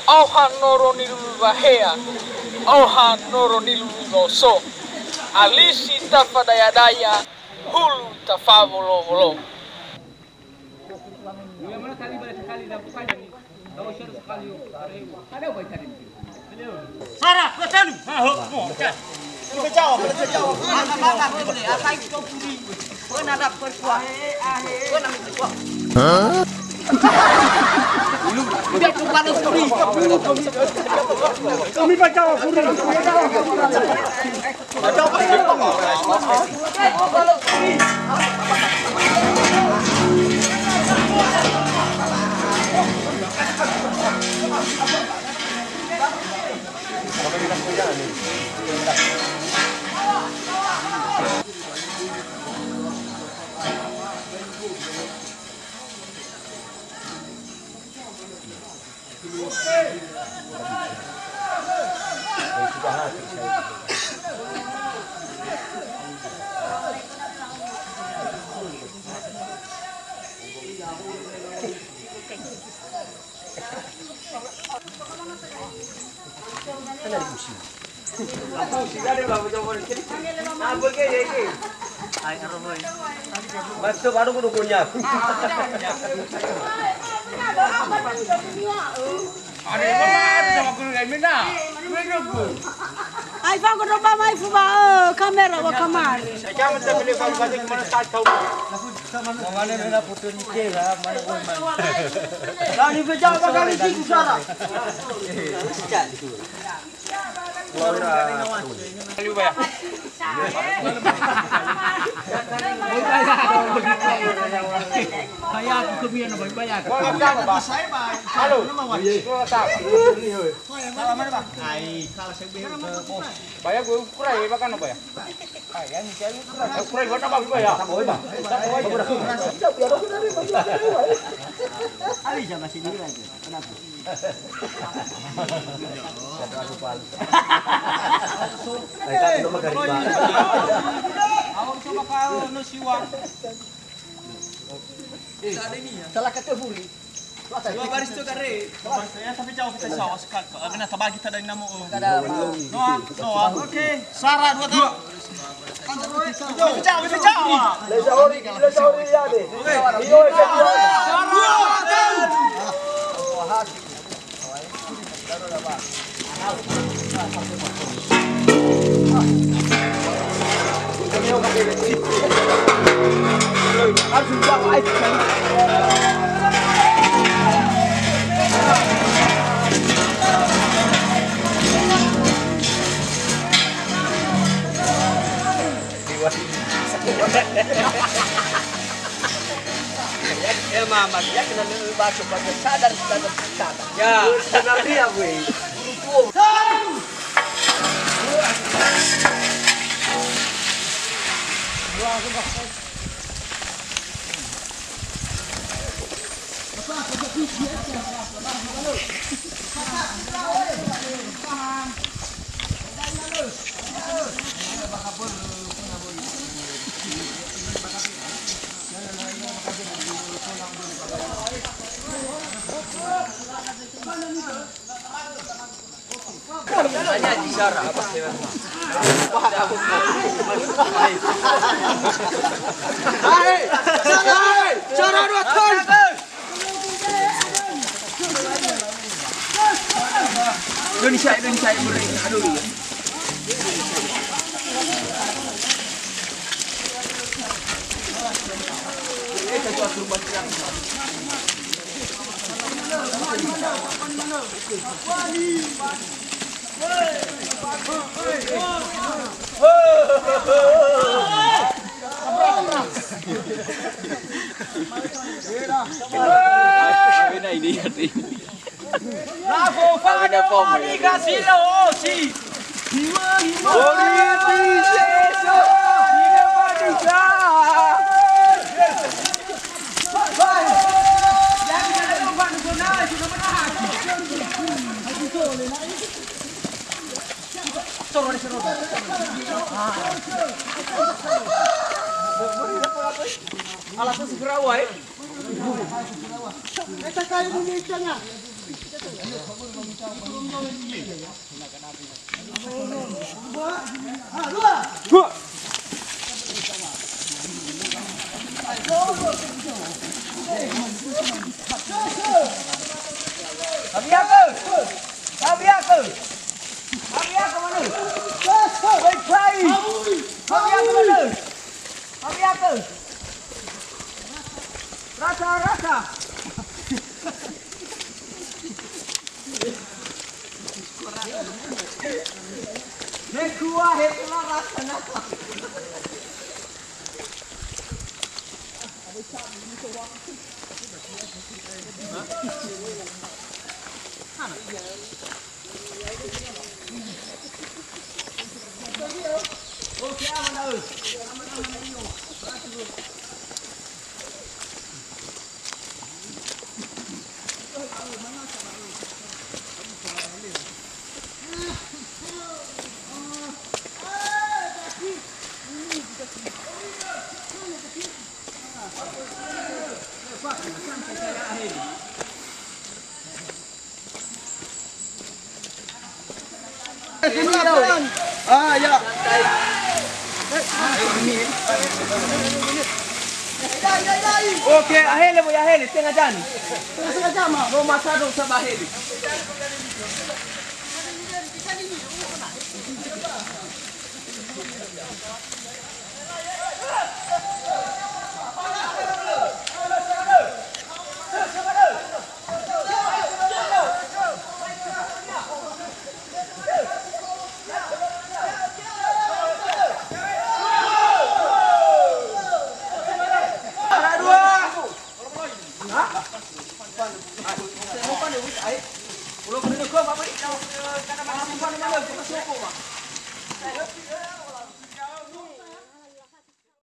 Auhan noro nilubahea, auhan noro nilubigoso. Alisi tafadaya-daya, hulu tafavolo-volo. Sarah, betul. Kita jawab, Apa itu kau puri? Kau nak dapat perkuah? Kau nak perkuah? Dia tu panas puri. kami baca puri. Basta baru ko dukunya. Ada mana sama guru kami na? Ai fa ko ba mai fu ba kamera wa kamar. Saya macam boleh kalau baca mana start tahu. Mana mena foto ni ke lah, mana pun mana. Dah ni betul apa kali sih Sarah? Ayo bayar. Bayar aku kemian apa bayar? Halo. Bayar gue kurai makan apa ya? Kurai buat apa bayar? Ali jangan masih dulu aja. Kenapa? Awak coba kau nusiwang. Salah kata buri. Dua baris tu kare. Saya tapi jauh kita sawas kak. Kena tabagi kita dari nama. Noah. Okey. Sarah dua tu. Bisa jauh. Lesa hori ya deh. Iyo Mama, dia kena baca sadar. Ya, benar dia weh. Hanya di Sarah apa sih? Cara dua ton. Indonesia beri. Aduh. Bravo, Fani Casino hoje. Alasnya segera wae. Kita kayu bunyi ikannya. Rasa. Nekua hetlah rasa nak. Okey, aman dah. Ya. Okey, akhirnya boleh akhirnya setengah jam. Setengah jam ah. Mau masak dong sampai akhir. Ulo ko dito ko, babalik daw. Kada mana mana ko masuk ko ba.